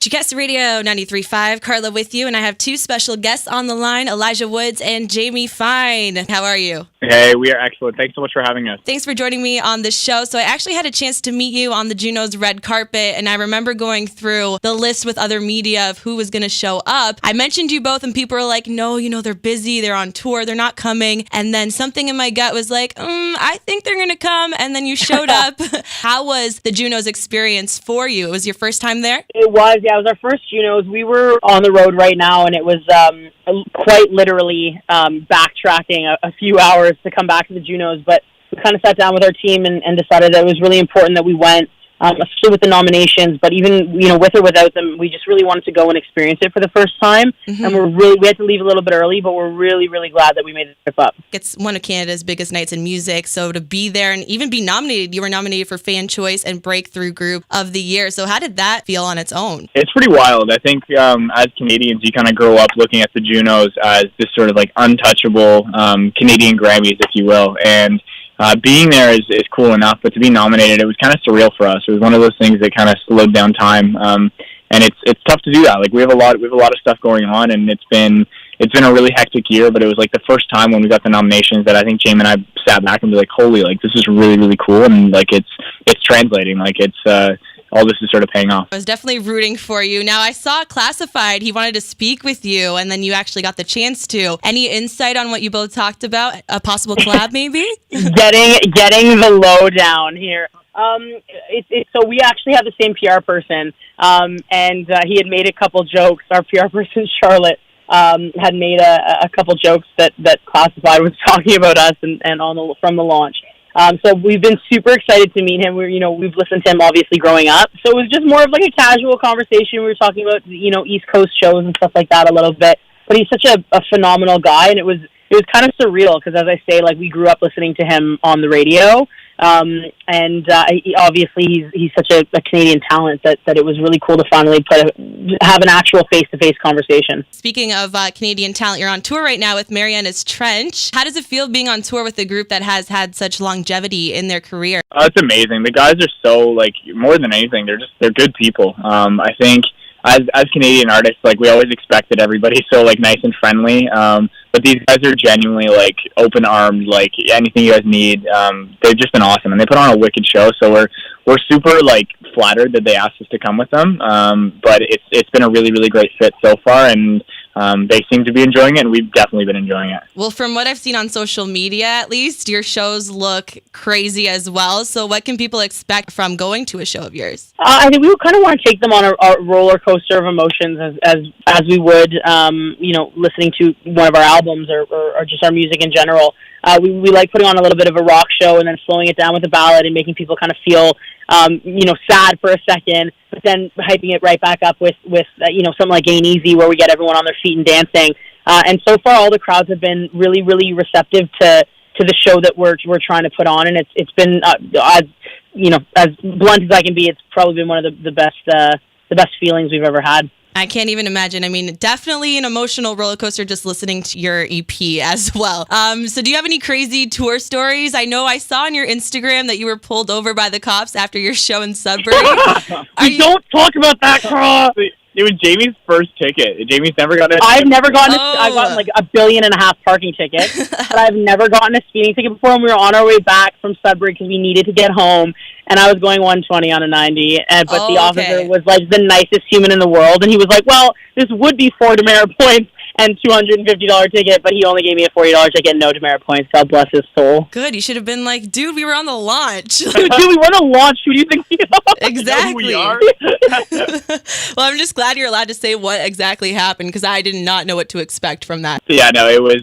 GCast Radio 93.5, Carla with you, and I have two special guests on the line, Elijah Woods and Jamie Fine. How are you? Hey, we are excellent. Thanks so much for having us. Thanks for joining me on the show. So I actually had a chance to meet you on the Juno's red carpet, and I remember going through the list with other media of who was going to show up. I mentioned you both, and people were like, no, they're busy, they're on tour, they're not coming. And then something in my gut was like, I think they're going to come, and then you showed up. How was the Juno's experience for you? It was your first time there? It was, yeah. It was our first Juno's. We were on the road right now, and it was quite literally backtracking a few hours to come back to the Juno's. But we kind of sat down with our team and decided that it was really important that we went, especially with the nominations. But even with or without them, we just really wanted to go and experience it for the first time. Mm-hmm. And we had to leave a little bit early, but we're really, really glad that we made the trip up. It's one of Canada's biggest nights in music, so to be there and even be nominated, you were nominated for Fan Choice and Breakthrough Group of the Year. So how did that feel on its own? It's pretty wild. I think as Canadians, you kind of grow up looking at the Junos as this sort of like untouchable Canadian Grammys, if you will, and being there is cool enough, but to be nominated, it was kind of surreal for us. It was one of those things that kind of slowed down time, and it's tough to do that. Like we have a lot of stuff going on, and it's been a really hectic year. But it was like the first time when we got the nominations that I think Jamie and I sat back and be like, "Holy, like this is really, really cool," and like it's translating, like it's. All this is sort of paying off. I was definitely rooting for you. Now, I saw Classified. He wanted to speak with you, and then you actually got the chance to. Any insight on what you both talked about? A possible collab, maybe? Getting the lowdown here. So we actually have the same PR person, and he had made a couple jokes. Our PR person, Charlotte, had made a couple jokes that Classified was talking about us and from the launch. So we've been super excited to meet him. We've listened to him obviously growing up. So it was just more of like a casual conversation. We were talking about, East Coast shows and stuff like that a little bit. But he's such a phenomenal guy, and it was kind of surreal because, as I say, like we grew up listening to him on the radio. Obviously he's such a Canadian talent that it was really cool to finally have an actual face-to-face conversation. Speaking of Canadian talent, you're on tour right now with Marianas Trench. How does it feel being on tour with a group that has had such longevity in their career? It's amazing. The guys are so, like, more than anything, they're good people. I think as Canadian artists, like, we always expect that everybody's so, like, nice and friendly. But these guys are genuinely, like, open-armed, like, anything you guys need. They've just been awesome, and they put on a wicked show, so we're super, like, flattered that they asked us to come with them. But it's been a really, really great fit so far, and they seem to be enjoying it, and we've definitely been enjoying it. Well, from what I've seen on social media, at least, your shows look crazy as well. So what can people expect from going to a show of yours? I think we kind of want to take them on a roller coaster of emotions as we would, listening to one of our albums or just our music in general. We like putting on a little bit of a rock show and then slowing it down with a ballad and making people kind of feel, sad for a second, but then hyping it right back up with something like Ain't Easy, where we get everyone on their feet and dancing. And so far, all the crowds have been really, really receptive to the show that we're trying to put on, and it's been as blunt as I can be. It's probably been one of the best feelings we've ever had. I can't even imagine. I mean, definitely an emotional roller coaster just listening to your EP as well. So do you have any crazy tour stories? I know I saw on your Instagram that you were pulled over by the cops after your show in Sudbury. Don't talk about that, Carla. It was Jamie's first ticket. Jamie's never gotten a ticket. I've never gotten I've gotten like 1.5 billion parking tickets, but I've never gotten a speeding ticket before, and we were on our way back from Sudbury because we needed to get home, and I was going 120 on a 90, but the officer was like the nicest human in the world, and he was like, well, this would be 4 demerit points and $250 ticket, but he only gave me a $40 ticket, no demerit points. God bless his soul. Good. You should have been like, dude, we were on the launch. Dude, we were on the launch. Who do you think we are? Exactly. We are. Well, I'm just glad you're allowed to say what exactly happened, because I did not know what to expect from that. Yeah, no, it was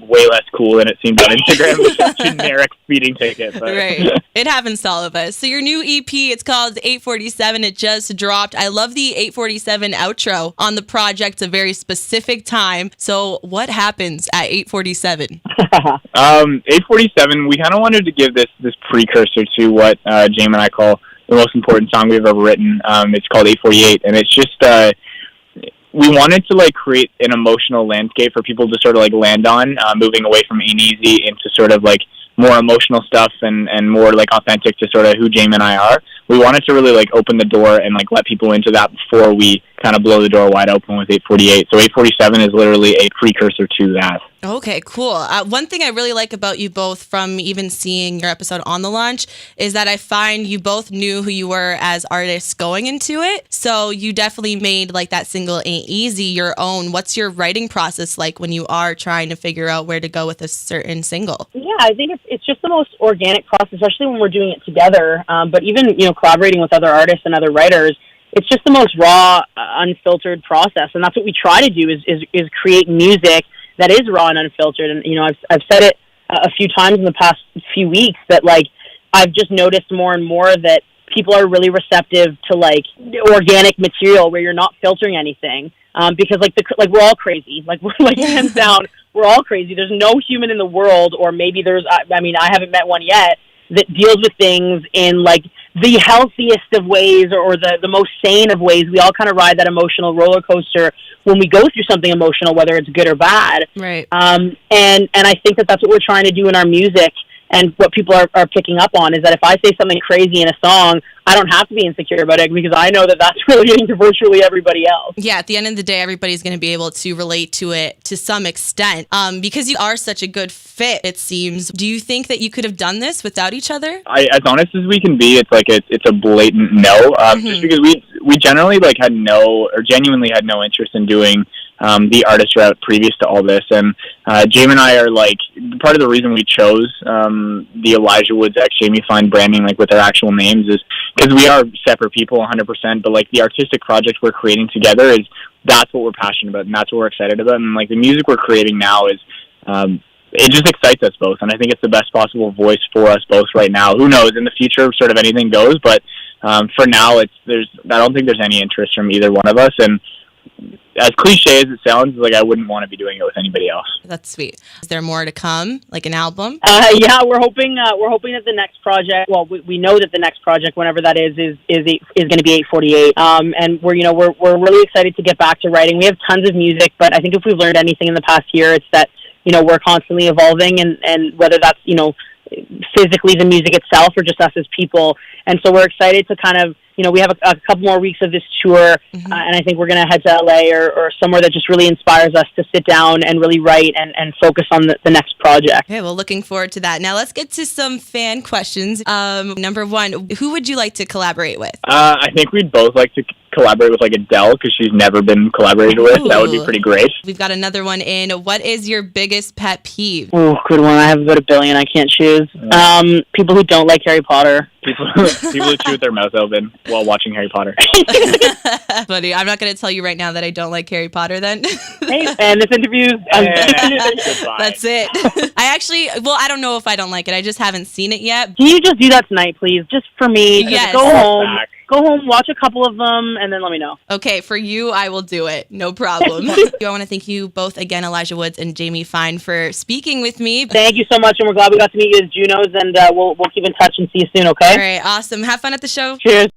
way less cool than it seemed on Instagram. It was a generic speeding ticket. But. Right. It happens to all of us. So your new EP, it's called 847. It just dropped. I love the 847 outro on the project. It's a very specific time. So what happens at 847? 847, we kind of wanted to give this precursor to what Jamie and I call the most important song we've ever written. It's called 848, and it's just we wanted to like create an emotional landscape for people to sort of like land on, moving away from Ain't Easy into sort of like more emotional stuff and more like authentic to sort of who Jamie and I are. we wanted to really like open the door and like let people into that before we kind of blow the door wide open with 848. So 847 is literally a precursor to that. Okay, cool. One thing I really like about you both from even seeing your episode on the launch is that I find you both knew who you were as artists going into it. So you definitely made like that single Ain't Easy your own. What's your writing process like when you are trying to figure out where to go with a certain single? Yeah, I think it's just the most organic process, especially when we're doing it together. But even, collaborating with other artists and other writers, it's just the most raw, unfiltered process. And that's what we try to do is create music that is raw and unfiltered. And, I've said it a few times in the past few weeks that, like, I've just noticed more and more that people are really receptive to, like, organic material where you're not filtering anything. Because, we're all crazy. Like, we're, like, hands down, we're all crazy. There's no human in the world, or maybe there's, I haven't met one yet, that deals with things in, like, the healthiest of ways or the most sane of ways. We all kind of ride that emotional roller coaster when we go through something emotional, whether it's good or bad. Right. And I think that that's what we're trying to do in our music. And what people are picking up on is that if I say something crazy in a song, I don't have to be insecure about it because I know that that's relating to virtually everybody else. Yeah, at the end of the day, everybody's going to be able to relate to it to some extent. Because you are such a good fit, it seems. Do you think that you could have done this without each other? As honest as we can be, it's like it's a blatant no. Just because we generally like genuinely had no interest in doing the artist route previous to all this. And Jamie and I are like, part of the reason we chose the Elijah Woods X Jamie Fine branding, like with our actual names, is because we are separate people 100%, but like the artistic project we're creating together that's what we're passionate about and that's what we're excited about. And like the music we're creating now is it just excites us both, and I think it's the best possible voice for us both right now. Who knows, in the future sort of anything goes, but for now I don't think there's any interest from either one of us. And as cliche as it sounds, like I wouldn't want to be doing it with anybody else. That's sweet. Is there more to come, like an album? Yeah, we're hoping that the next project. Well, we know that the next project, whenever that is going to be 848. And we're really excited to get back to writing. We have tons of music, but I think if we've learned anything in the past year, it's that we're constantly evolving, and whether that's physically the music itself or just us as people. And so we're excited to kind of, we have a couple more weeks of this tour, and I think we're going to head to LA or somewhere that just really inspires us to sit down and really write and focus on the next project. Okay, well, looking forward to that. Now let's get to some fan questions. Number one, who would you like to collaborate with? I think we'd both like to collaborate with like Adele because she's never been collaborated with. Ooh. That would be pretty great. We've got another one in. What is your biggest pet peeve? Oh, good one. I have about 1 billion. I can't choose. People who don't like Harry Potter. People who chew with their mouth open while watching Harry Potter. Buddy, I'm not going to tell you right now that I don't like Harry Potter then. Hey, man, this interview. That's it. I don't know if I don't like it. I just haven't seen it yet. Can you just do that tonight, please? Just for me. Yes. Just go home, watch a couple of them, and then let me know. Okay, for you, I will do it. No problem. I want to thank you both again, Elijah Woods and Jamie Fine, for speaking with me. Thank you so much, and we're glad we got to meet you as Junos, and we'll keep in touch and see you soon, okay? All right, awesome. Have fun at the show. Cheers.